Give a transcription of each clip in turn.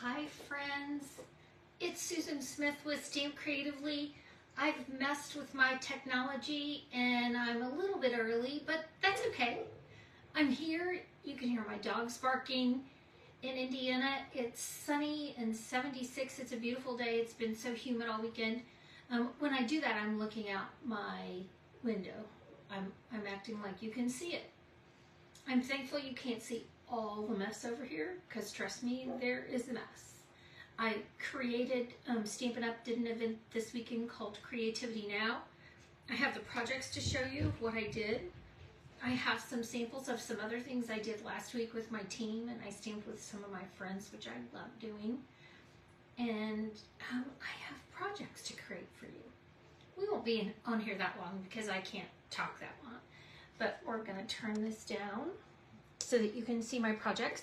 Hi friends, it's Susan Smith with Stamp Creatively. I've messed with my technology and I'm a little bit early, but that's okay. I'm here. You can hear my dogs barking. In Indiana, it's sunny and 76. It's a beautiful day. It's been so humid all weekend. When I do that, I'm looking out my window. I'm acting like you can see it. I'm thankful you can't see all the mess over here, because trust me, there is a mess. I created, Stampin' Up! Did an event this weekend called Creativity Now. I have the projects to show you what I did. I have some samples of some other things I did last week with my team, and I stamped with some of my friends, which I love doing. And I have projects to create for you. We won't be on here that long because I can't talk that long, but we're going to turn this down so that you can see my projects.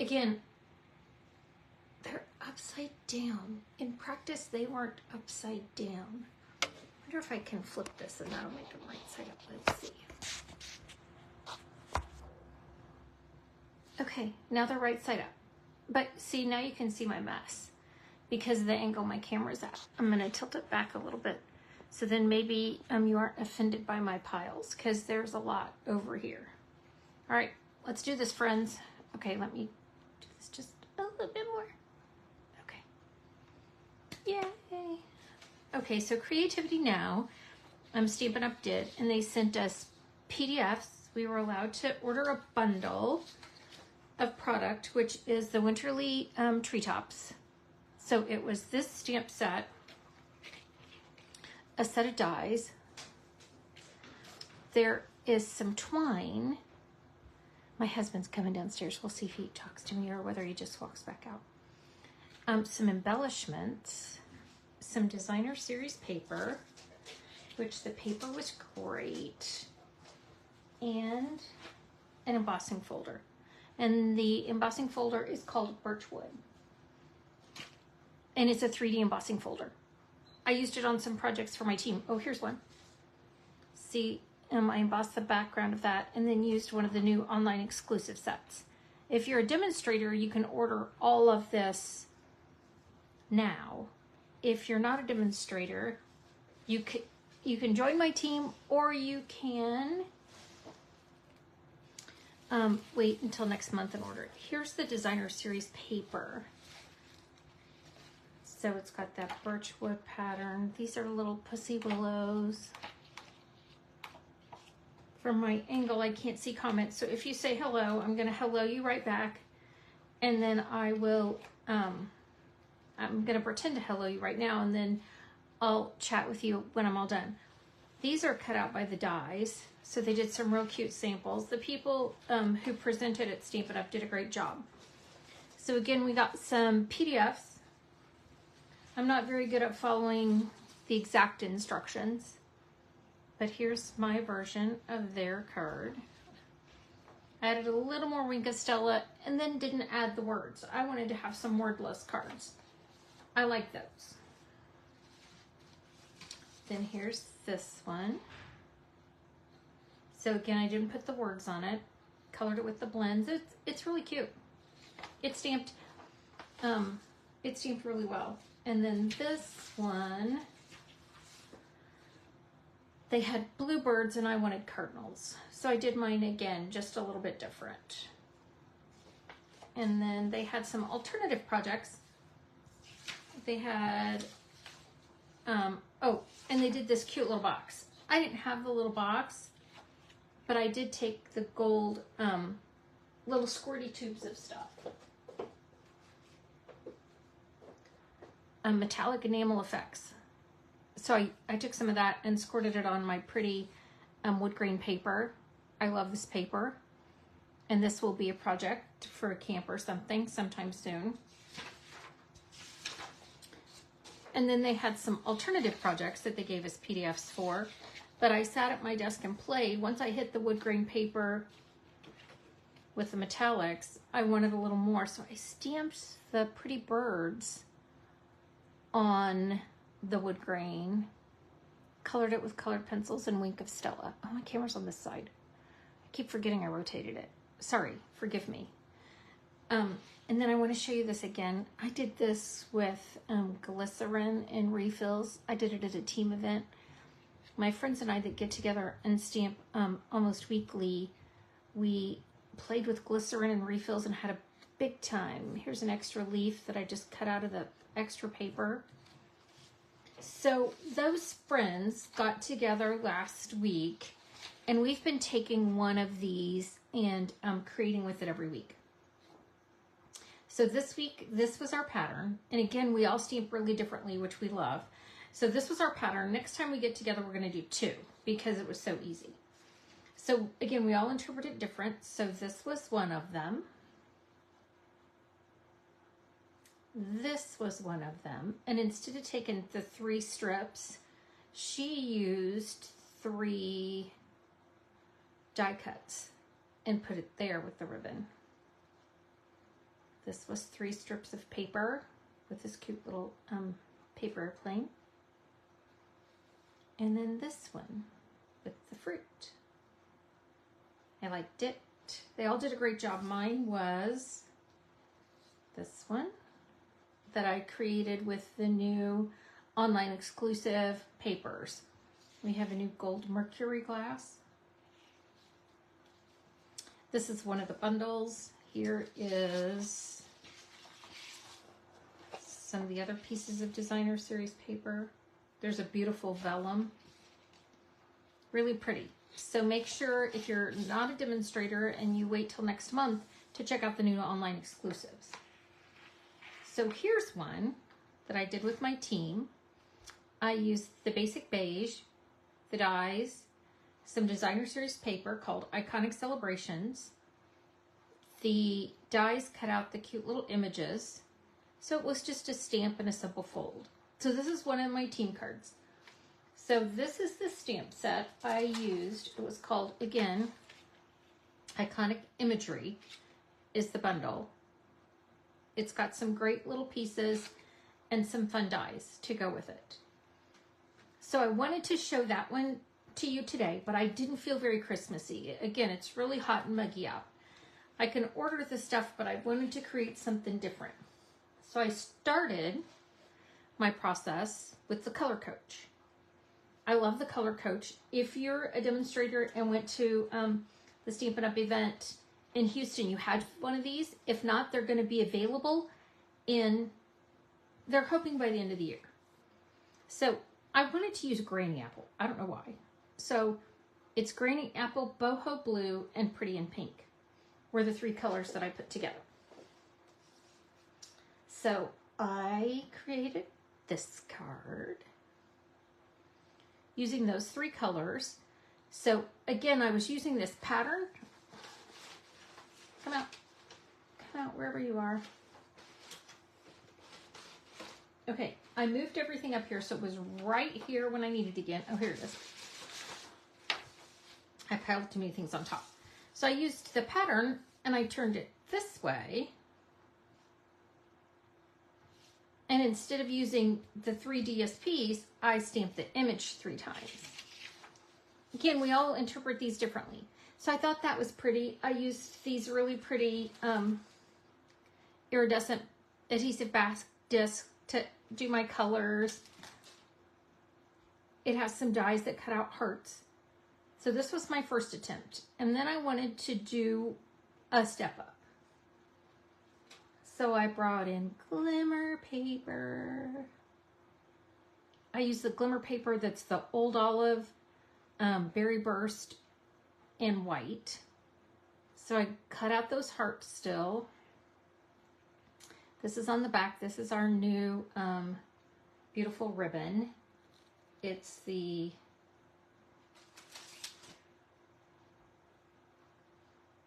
Again, they're upside down. In practice, they weren't upside down. I wonder if I can flip this and that'll make them right side up. Let's see. Okay, now they're right side up. But see, now you can see my mess because of the angle my camera's at. I'm going to tilt it back a little bit so then maybe you aren't offended by my piles, because there's a lot over here. All right, let's do this, friends. Okay, let me do this just a little bit more. Okay. Yay. Okay, so Creativity Now, Stampin' Up! Did, and they sent us PDFs. We were allowed to order a bundle of product, which is the Winterly Treetops. So it was this stamp set, a set of dies. There is some twine. My husband's coming downstairs. We'll see if he talks to me or whether he just walks back out. Some embellishments, some designer series paper, which the paper was great, and an embossing folder. And the embossing folder is called Birchwood. And it's a 3D embossing folder. I used it on some projects for my team. Oh, here's one. See, I embossed the background of that and then used one of the new online exclusive sets. If you're a demonstrator, you can order all of this now. If you're not a demonstrator, you can join my team, or you can wait until next month and order it. Here's the designer series paper. So it's got that birchwood pattern. These are little pussy willows. From my angle, I can't see comments. So if you say hello, I'm gonna hello you right back. And then I will, I'm gonna pretend to hello you right now, and then I'll chat with you when I'm all done. These are cut out by the dies. So they did some real cute samples. The people who presented at Stampin' Up! Did a great job. So again, we got some PDFs. I'm not very good at following the exact instructions, but here's my version of their card. I added a little more wink of Stella and then didn't add the words. I wanted to have some wordless cards. I like those. Then here's this one. So again, I didn't put the words on it. Colored it with the blends. It's really cute. It's stamped really well. And then this one, they had bluebirds and I wanted cardinals. So I did mine again, just a little bit different. And then they had some alternative projects. They had, oh, and they did this cute little box. I didn't have the little box, but I did take the gold little squirty tubes of stuff. Metallic enamel effects. So I took some of that and squirted it on my pretty wood grain paper. I love this paper. And this will be a project for a camp or something sometime soon. And then they had some alternative projects that they gave us PDFs for. But I sat at my desk and played. Once I hit the wood grain paper with the metallics, I wanted a little more. So I stamped the pretty birds on the wood grain, colored it with colored pencils and wink of Stella. Oh, my camera's on this side. I keep forgetting I rotated it. Sorry, forgive me. And then I want to show you this again. I did this with glycerin and refills. I did it at a team event. My friends and I that get together and stamp almost weekly, we played with glycerin and refills and had a big time. Here's an extra leaf that I just cut out of the extra paper. So those friends got together last week, and we've been taking one of these and creating with it every week. So this week, this was our pattern. And again, we all stamp really differently, which we love. So this was our pattern. Next time we get together, we're going to do 2 because it was so easy. So again, we all interpret it different. So this was one of them. This was one of them. And instead of taking the 3 strips, she used 3 die cuts and put it there with the ribbon. This was 3 strips of paper with this cute little paper airplane. And then this one with the fruit. I liked it. They all did a great job. Mine was this one that I created with the new online exclusive papers. We have a new gold mercury glass. This is one of the bundles. Here is some of the other pieces of designer series paper. There's a beautiful vellum. Really pretty. So make sure if you're not a demonstrator and you wait till next month to check out the new online exclusives. So here's one that I did with my team. I used the basic beige, the dies, some designer series paper called Iconic Celebrations. The dies cut out the cute little images. So it was just a stamp and a simple fold. So this is one of my team cards. So this is the stamp set I used. It was called, again, Iconic Imagery is the bundle. It's got some great little pieces and some fun dies to go with it. So I wanted to show that one to you today, but I didn't feel very Christmassy. Again, it's really hot and muggy out. I can order the stuff, but I wanted to create something different. So I started my process with the Color Coach. I love the Color Coach. If you're a demonstrator and went to the Stampin' Up event in Houston, you had one of these. If not, they're going to be available they're hoping by the end of the year. So I wanted to use Granny Apple. I don't know why. So it's Granny Apple, Boho Blue, and Pretty in Pink were the 3 colors that I put together. So I created this card using those 3 colors. So again, I was using this pattern. Come out wherever you are. Okay, I moved everything up here so it was right here when I needed to get. Oh, here it is. I piled too many things on top. So I used the pattern and I turned it this way. And instead of using the 3 DSPs, I stamped the image 3 times. Again, we all interpret these differently. So I thought that was pretty. I used these really pretty iridescent adhesive discs to do my colors. It has some dies that cut out hearts. So this was my first attempt. And then I wanted to do a step up. So I brought in glimmer paper. I used the glimmer paper that's the Old Olive, Berry Burst, and white. So I cut out those hearts still. This is on the back. This is our new beautiful ribbon. It's the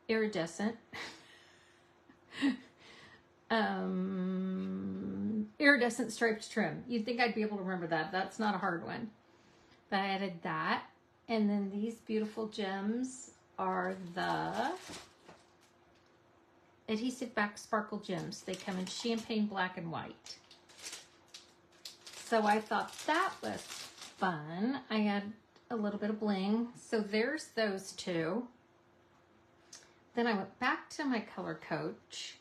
iridescent. Iridescent striped trim. You'd think I'd be able to remember that. That's not a hard one. But I added that. And then these beautiful gems are the adhesive back sparkle gems. They come in champagne black and white. So I thought that was fun. I had a little bit of bling. So there's those 2. Then I went back to my Color Coach.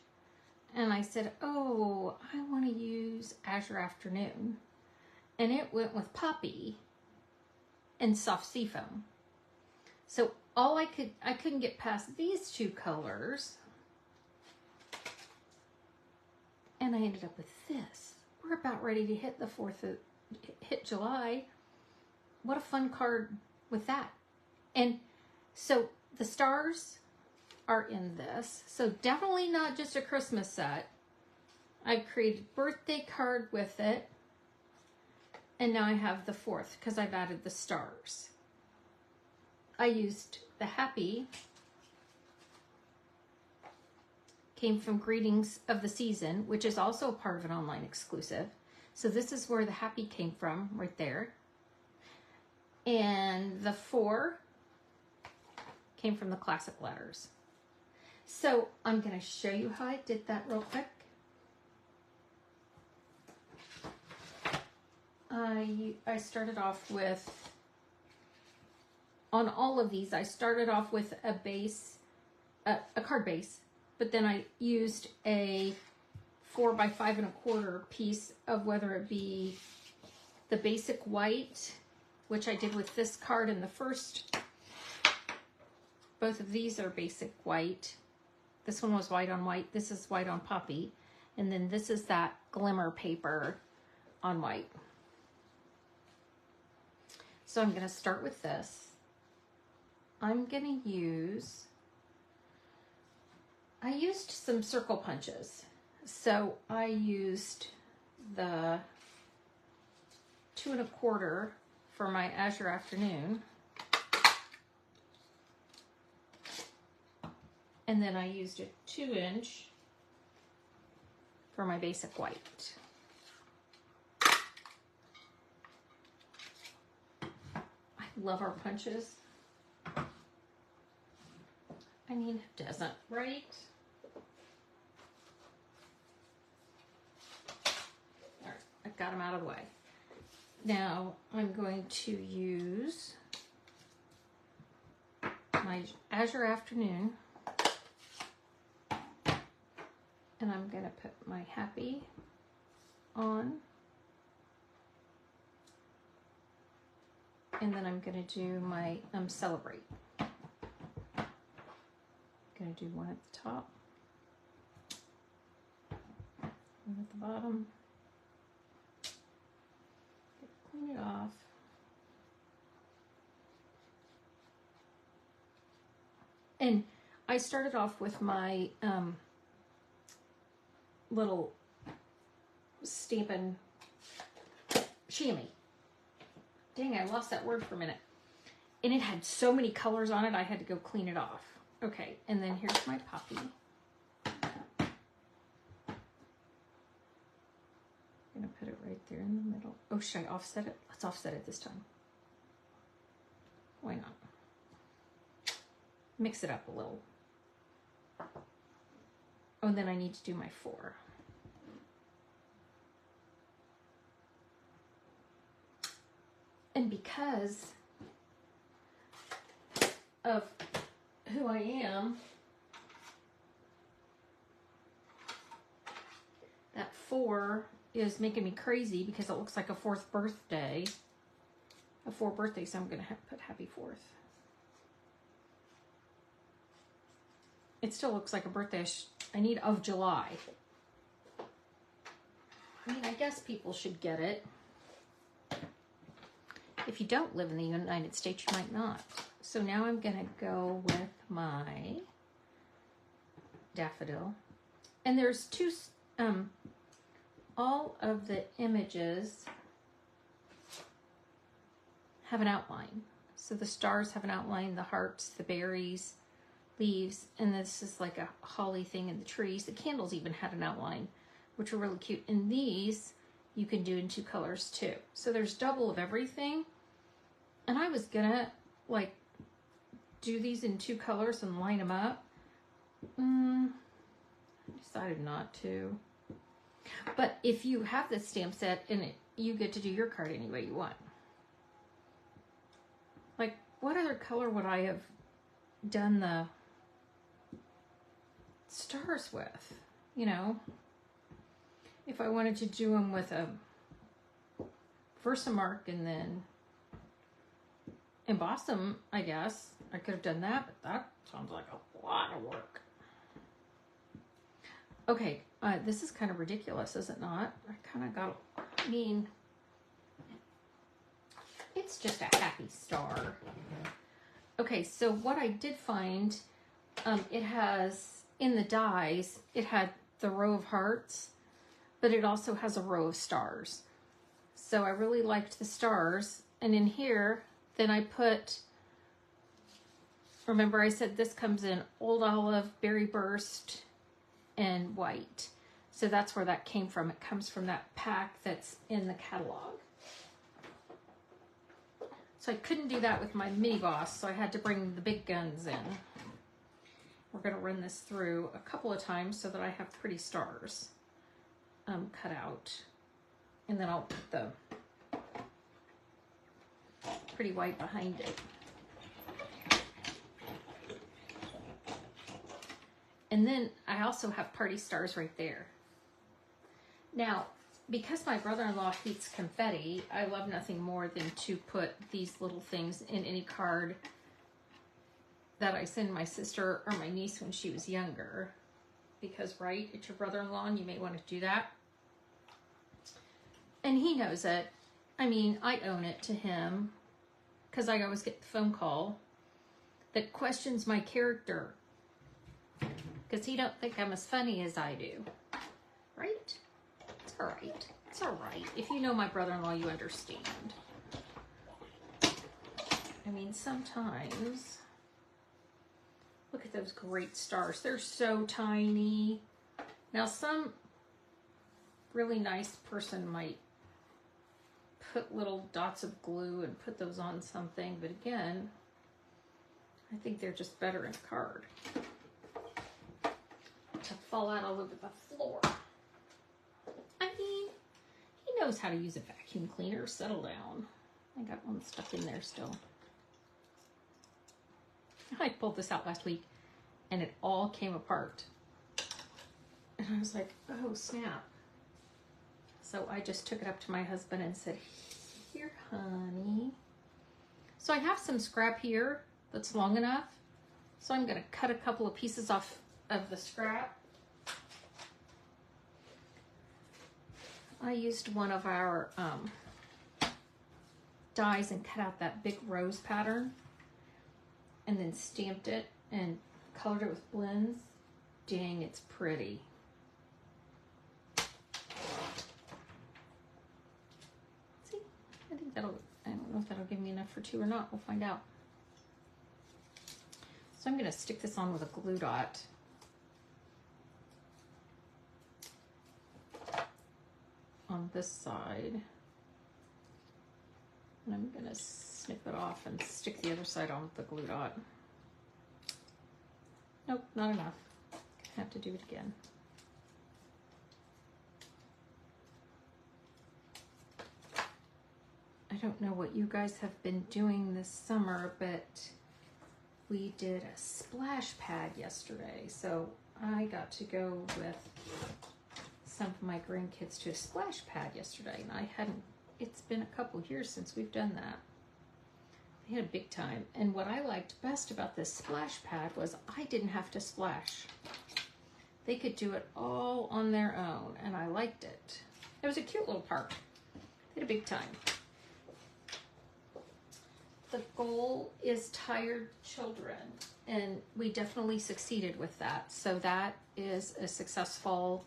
I said, oh, I want to use Azure Afternoon. And it went with Poppy and Soft Seafoam. So I couldn't get past these two colors. And I ended up with this. We're about ready to hit hit July. What a fun card with that. And so the stars are in this. So definitely not just a Christmas set. I created a birthday card with it. And now I have the 4th because I've added the stars. I used the happy. Came from Greetings of the Season, which is also a part of an online exclusive. So this is where the happy came from, right there. And the 4 came from the classic letters. So I'm going to show you how I did that real quick. I started off with, on all of these, I started off with a base, a card base, but then I used a 4 by 5 1/4 piece of, whether it be the basic white, which I did with this card in the first. Both of these are basic white. This one was white on white. This is white on Poppy. And then this is that glimmer paper on white. So I'm going to start with this. I'm going to use, I used some circle punches. So I used the 2 1/4 for my Azure Afternoon. And then I used a 2" for my basic white. I love our punches. I mean, who doesn't, right? All right, I got them out of the way. Now I'm going to use my Azure Afternoon. And I'm going to put my happy on. And then I'm going to do my celebrate. I'm going to do one at the top, one at the bottom. Clean it off. And I started off with my little Stampin' chamois. Dang, I lost that word for a minute. And it had so many colors on it, I had to go clean it off. Okay, and then here's my Poppy. I'm gonna put it right there in the middle. Oh, should I offset it? Let's offset it this time. Why not? Mix it up a little. Oh, and then I need to do my 4. And because of who I am, that 4 is making me crazy because it looks like a 4th birthday. A 4 birthday, so I'm going to put happy 4th. It still looks like a birthday I need of July. I mean, I guess people should get it. If you don't live in the United States, you might not. So now I'm going to go with my daffodil. And there's two, all of the images have an outline. So the stars have an outline, the hearts, the berries, leaves, and this is like a holly thing in the trees. The candles even had an outline, which are really cute. And these you can do in 2 colors too. So there's double of everything. And I was gonna like do these in 2 colors and line them up. I decided not to. But if you have this stamp set in it, you get to do your card any way you want. Like, what other color would I have done the stars with? You know, if I wanted to do them with a Versamark and then emboss them, I guess I could have done that, but that sounds like a lot of work. Okay, this is kind of ridiculous, is it not? I kind of got, I mean, it's just a happy star. Okay, so what I did find, it has, in the dies, it had the row of hearts, but it also has a row of stars. So I really liked the stars. And in here, then I put, remember I said this comes in Old Olive, Berry Burst, and White. So that's where that came from. It comes from that pack that's in the catalog. So I couldn't do that with my mini boss, so I had to bring the big guns in. We're going to run this through a couple of times so that I have pretty stars cut out. And then I'll put the pretty white behind it. And then I also have party stars right there. Now, because my brother-in-law hates confetti, I love nothing more than to put these little things in any card that I send my sister or my niece when she was younger. Because, right, it's your brother-in-law and you may want to do that. And he knows it. I mean, I own it to him because I always get the phone call that questions my character because he don't think I'm as funny as I do. Right? It's all right. It's all right. If you know my brother-in-law, you understand. I mean, sometimes, look at those great stars. They're so tiny. Now, some really nice person might put little dots of glue and put those on something, but again, I think they're just better in a card. To fall out all over the floor. I mean, he knows how to use a vacuum cleaner. Settle down. I got one stuck in there still. I pulled this out last week and it all came apart. And I was like, oh snap. So I just took it up to my husband and said, here, honey. So I have some scrap here that's long enough. So I'm going to cut a couple of pieces off of the scrap. I used one of our dies and cut out that big rose pattern and then stamped it and colored it with blends. Dang, it's pretty. See, I think that'll, I don't know if that'll give me enough for two or not. We'll find out. So I'm going to stick this on with a glue dot. On this side. And I'm going to snip it off and stick the other side on with the glue dot. Nope, not enough. Gonna have to do it again. I don't know what you guys have been doing this summer, but we did a splash pad yesterday. So I got to go with some of my grandkids to a splash pad yesterday, and I hadn't, it's been a couple years since we've done that. They had a big time, and what I liked best about this splash pad was I didn't have to splash. They could do it all on their own, and I liked it. It was a cute little park. They had a big time. The goal is tired children, and we definitely succeeded with that. So that is a successful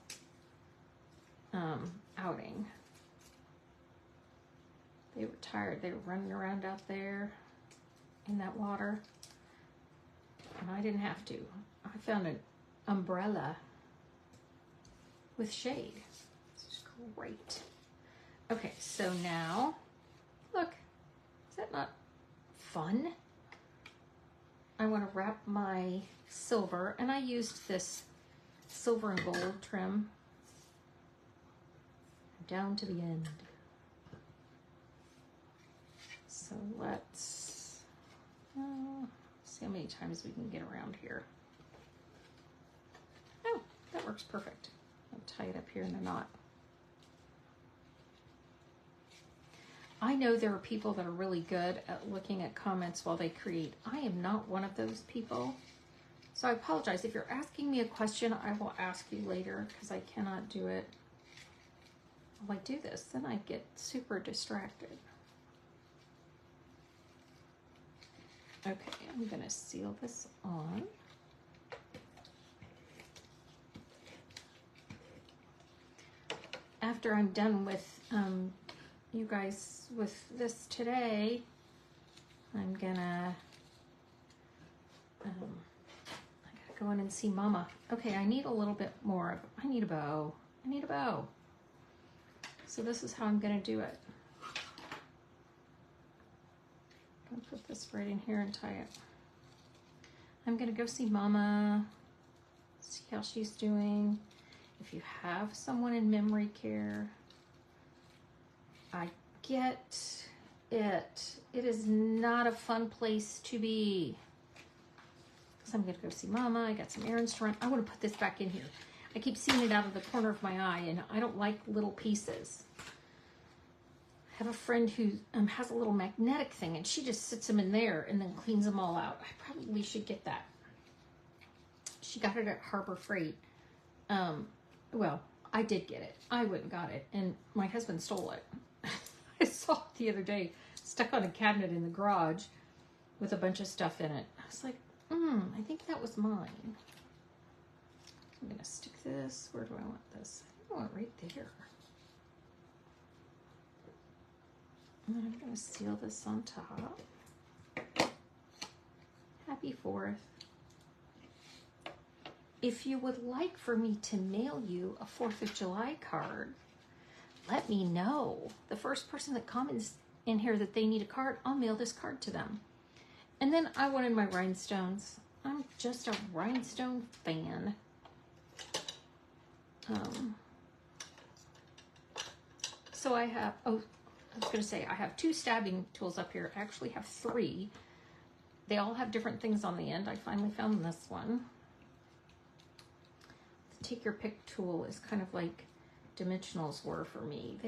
outing. They were tired. They were running around out there in that water, and I didn't have to. I found an umbrella with shade. This is great. Okay, so now, look, is that not fun? I want to wrap my silver, and I used this silver and gold trim down to the end. So let's see how many times we can get around here. Oh, that works perfect. I'll tie it up here in a knot. I know there are people that are really good at looking at comments while they create. I am not one of those people. So I apologize. If you're asking me a question, I will ask you later because I cannot do it while I do this. Then I get super distracted. Okay, I'm going to seal this on. After I'm done with you guys with this today, I'm gonna I gotta go in and see Mama. Okay, I need a little bit more of, I need a bow. I need a bow. So this is how I'm gonna do it. I'm gonna put this right in here and tie it. I'm gonna go see Mama, see how she's doing. If you have someone in memory care, I get it. It is not a fun place to be. So I'm gonna go see Mama. I got some errands to run. I want to put this back in here. I keep seeing it out of the corner of my eye, and I don't like little pieces. I have a friend who has a little magnetic thing, and she just sits them in there and then cleans them all out. I probably should get that. She got it at Harbor Freight. Well, I did get it. I went and got it, and my husband stole it. I saw it the other day, stuck on a cabinet in the garage with a bunch of stuff in it. I was like, I think that was mine. I'm going to stick this. Where do I want this? I think I want it right there. And then I'm going to seal this on top. Happy 4th. If you would like for me to mail you a 4th of July card, let me know. The first person that comments in here that they need a card, I'll mail this card to them. And then I wanted my rhinestones. I'm just a rhinestone fan. So I have, I was going to say, I have 2 stabbing tools up here. I actually have 3. They all have different things on the end. I finally found this one. The take your pick tool is kind of like dimensionals were for me.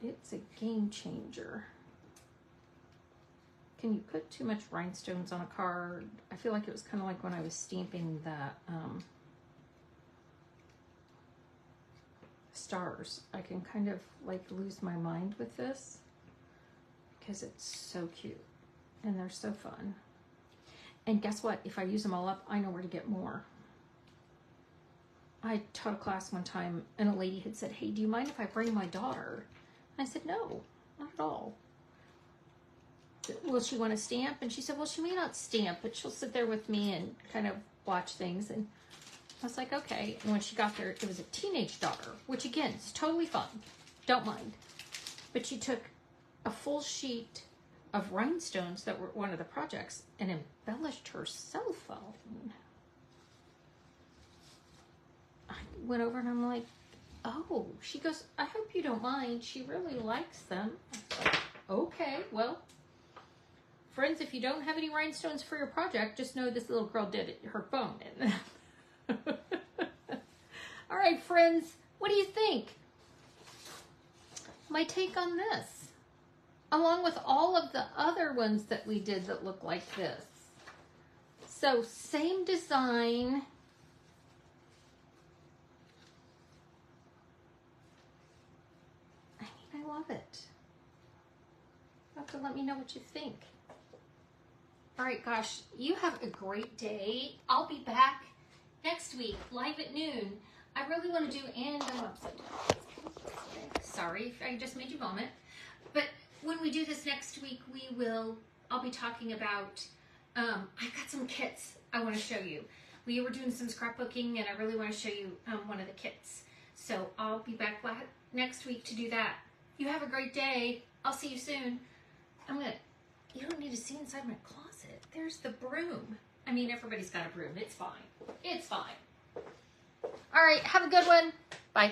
It's a game changer. Can you put too much rhinestones on a card? I feel like it was kind of like when I was stamping that stars. I can kind of like lose my mind with this because it's so cute and they're so fun. And guess what? If I use them all up, I know where to get more. I taught a class one time and a lady had said, hey, do you mind if I bring my daughter? And I said, no, not at all. Will she want to stamp? And she said, well, she may not stamp, but she'll sit there with me and kind of watch things. And I was like, okay. And when she got there, it was a teenage daughter, which again, is totally fun. Don't mind. But she took a full sheet of rhinestones that were one of the projects and embellished her cell phone. I went over and I'm like, oh, she goes, I hope you don't mind. She really likes them. I was like, okay, well, friends, if you don't have any rhinestones for your project, just know this little girl did it, her phone. All right, friends, what do you think? My take on this, along with all of the other ones that we did that look like this. So same design. I love it. You have to let me know what you think. All right, gosh, you have a great day. I'll be back next week, live at noon. I really want to do, and I'm upside down. Sorry if I just made you vomit. But when we do this next week, I'll be talking about, I got some kits I want to show you. We were doing some scrapbooking, and I really want to show you one of the kits. So I'll be back next week to do that. You have a great day. I'll see you soon. You don't need to see inside my closet. There's the broom. I mean, everybody's got a broom. It's fine. It's fine. All right, have a good one. Bye.